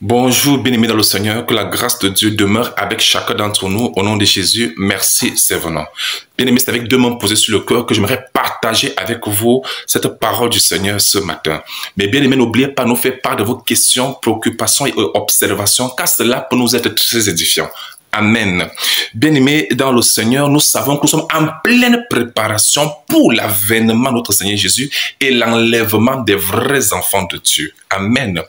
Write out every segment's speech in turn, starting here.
Bonjour, bien-aimés dans le Seigneur, que la grâce de Dieu demeure avec chacun d'entre nous. Au nom de Jésus, merci, c'est venant. Bien-aimés, c'est avec deux mains posées sur le cœur que j'aimerais partager avec vous cette parole du Seigneur ce matin. Mais bien-aimés, n'oubliez pas de nous faire part de vos questions, préoccupations et observations, car cela peut nous être très édifiant. Amen. Bien-aimés dans le Seigneur, nous savons que nous sommes en pleine préparation pour l'avènement de notre Seigneur Jésus et l'enlèvement des vrais enfants de Dieu. Amen.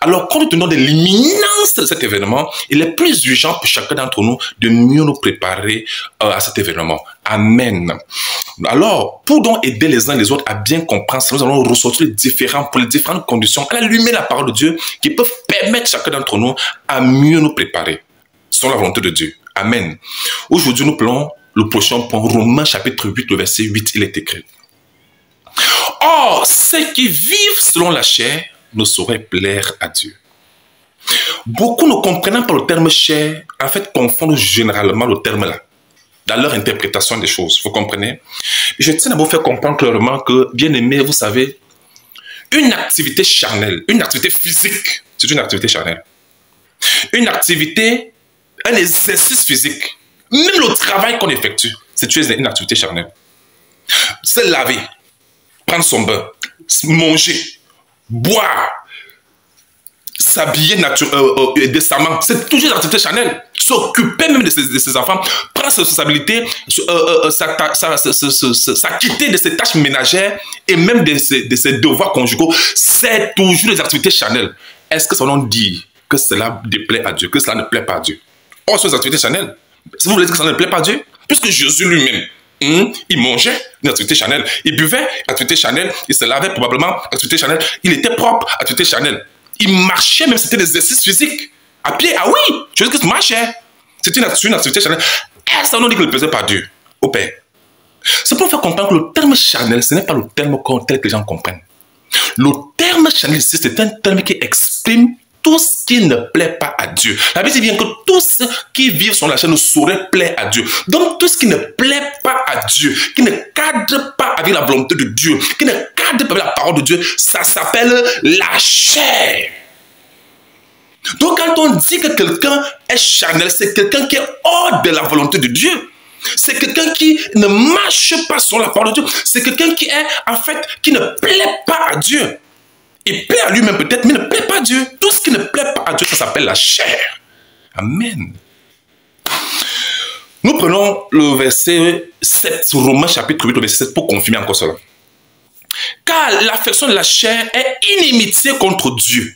Alors, compte tenu de l'imminence de cet événement, il est plus urgent pour chacun d'entre nous de mieux nous préparer à cet événement. Amen. Alors, pour donc aider les uns les autres à bien comprendre, nous allons ressortir pour les différentes conditions, à la lumière de la parole de Dieu, qui peuvent permettre chacun d'entre nous à mieux nous préparer, selon la volonté de Dieu. Amen. Aujourd'hui, nous prenons le prochain point, Romains chapitre 8, le verset 8, il est écrit. Or, ceux qui vivent selon la chair ne sauraient plaire à Dieu. Beaucoup ne comprenant pas le terme chair, en fait, confondent généralement le terme là, dans leur interprétation des choses. Vous comprenez? Je tiens à vous faire comprendre clairement que, bien aimé, vous savez, une activité charnelle, une activité physique, c'est une activité charnelle. Une activité, un exercice physique, même le travail qu'on effectue, c'est une activité charnelle. Se laver, prendre son bain, manger, boire, s'habiller décemment, c'est toujours une activité charnelle. S'occuper même de ses enfants, prendre ses responsabilités, s'acquitter de ses tâches ménagères et même de ses devoirs conjugaux, c'est toujours des activités charnelles. Est-ce que ça veut dire que cela déplaît à Dieu, que cela ne plaît pas à Dieu? Oh, ce sont des activités charnelles. Si vous voulez dire que ça ne plaît pas à Dieu, puisque Jésus lui-même, il mangeait une activité charnelle, il buvait activité charnelle, il se lavait probablement activité charnelle, il était propre activité charnelle, il marchait même, c'était des exercices physiques. À pied, ah oui, Jésus-Christ marchait. C'était une activité charnelle. Est-ce que ça nous dit qu'il ne plaisait pas à Dieu, au Père? C'est pour faire comprendre que le terme charnel, ce n'est pas le terme tel que les gens comprennent. Le terme charnel ici, c'est un terme qui exprime tout ce qui ne plaît pas à Dieu. La Bible dit bien que tous ceux qui vivent sur la chair ne sauraient plaire à Dieu. Donc tout ce qui ne plaît pas à Dieu, qui ne cadre pas avec la volonté de Dieu, qui ne cadre pas avec la parole de Dieu, ça s'appelle la chair. Donc quand on dit que quelqu'un est charnel, c'est quelqu'un qui est hors de la volonté de Dieu. C'est quelqu'un qui ne marche pas sur la parole de Dieu. C'est quelqu'un qui est, en fait, qui ne plaît pas à Dieu. Il plaît à lui-même peut-être, mais ne plaît pas à Dieu. Tout ce qui ne plaît pas à Dieu, ça s'appelle la chair. Amen. Nous prenons le verset 7, Romains chapitre 8, le verset 7, pour confirmer encore cela. Car l'affection de la chair est inimitié contre Dieu.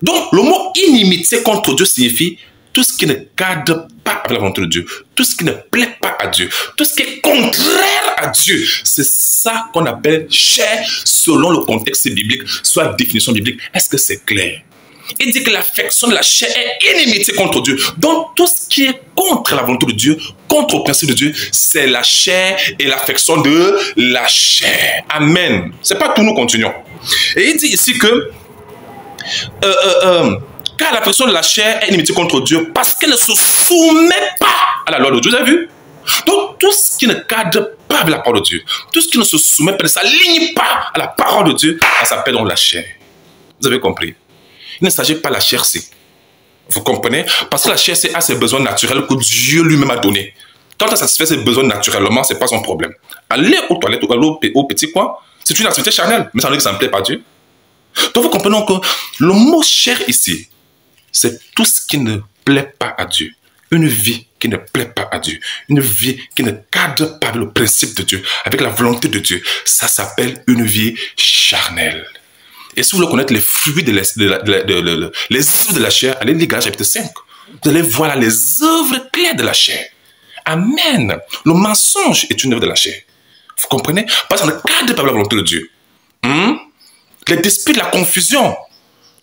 Donc, le mot inimitié contre Dieu signifie tout ce qui ne cadre pas avec la volonté de Dieu, tout ce qui ne plaît pas à Dieu, tout ce qui est contraire à Dieu. C'est ça qu'on appelle chair selon le contexte biblique, soit la définition biblique. Est-ce que c'est clair? Il dit que l'affection de la chair est inimitié contre Dieu. Donc, tout ce qui est contre la volonté de Dieu, contre le principe de Dieu, c'est la chair et l'affection de la chair. Amen. C'est pas tout, nous continuons. Et il dit ici que car l'affection de la chair est inimitié contre Dieu parce qu'elle ne se soumet pas à la loi de Dieu. Vous avez vu? Donc, tout ce qui ne cadre pas avec la parole de Dieu, tout ce qui ne se soumet pas, ne s'aligne pas à la parole de Dieu, ça s'appelle donc la chair. Vous avez compris? Il ne s'agit pas de la chair, c'est. Vous comprenez? Parce que la chair, c'est à ses besoins naturels que Dieu lui-même a donnés. Quand elle satisfait ses besoins naturellement, ce n'est pas son problème. Aller aux toilettes ou aller au petit coin, c'est une activité charnelle, mais ça veut dire que ça ne plaît pas à Dieu. Donc, vous comprenez que le mot chair ici, c'est tout ce qui ne plaît pas à Dieu. Une vie qui ne plaît pas à Dieu. Une vie qui ne cadre pas avec le principe de Dieu, avec la volonté de Dieu. Ça s'appelle une vie charnelle. Et si vous voulez connaître les fruits les œuvres de la chair, allez lire Galates chapitre 5. Vous allez voir là les œuvres claires de la chair. Amen. Le mensonge est une œuvre de la chair. Vous comprenez? Parce qu'on ne cadre pas avec la volonté de Dieu. Les disputes, la confusion,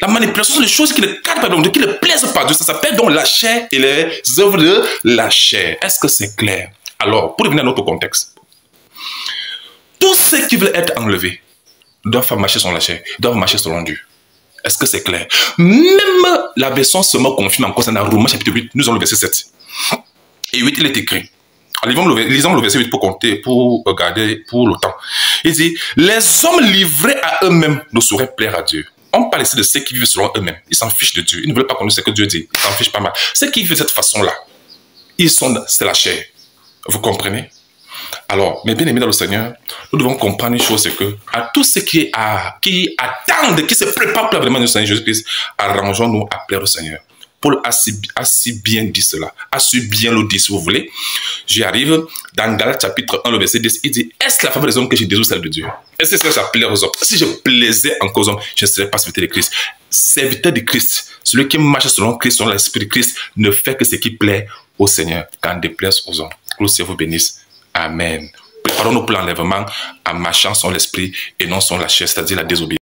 la manipulation sont des choses qui ne cadrent pas, donc qui ne plaisent pas à Dieu. Ça s'appelle donc la chair et les œuvres de la chair. Est-ce que c'est clair? Alors, pour revenir à notre contexte, tous ceux qui veulent être enlevés doivent marcher selon la chair, doivent marcher selon Dieu. Est-ce que c'est clair? Même la version seulement confirme encore, c'est dans Romains chapitre 8, nous avons le verset 7. Et 8, il est écrit. Alors, lisons le verset 8 pour compter, pour regarder, pour le temps. Il dit, les hommes livrés à eux-mêmes ne sauraient plaire à Dieu. On parle ici de ceux qui vivent selon eux-mêmes. Ils s'en fichent de Dieu. Ils ne veulent pas connaître ce que Dieu dit. Ils s'en fichent pas mal. Ceux qui vivent de cette façon-là, c'est la chair. Vous comprenez? Alors, mes bien-aimés dans le Seigneur, nous devons comprendre une chose, c'est que à tous ceux qui attendent, qui se préparent pour l'avènement du Seigneur Jésus-Christ, arrangeons-nous à plaire au Seigneur. Paul a si bien dit cela, a su bien le dire, si vous voulez. J'y arrive dans Galates chapitre 1, le verset 10, il dit, est-ce la faveur des hommes que j'ai désirs ou celle de Dieu? Est-ce que ça plaît aux hommes? Si je plaisais encore aux hommes, je ne serais pas serviteur de Christ. Serviteur de Christ, celui qui marche selon Christ, selon l'Esprit de Christ, ne fait que ce qui plaît au Seigneur, qu'en déplaise aux hommes. Que le Seigneur vous bénisse. Amen. Préparons-nous pour l'enlèvement en marchant sur l'esprit et non sur la chair, c'est-à-dire la désobéissance.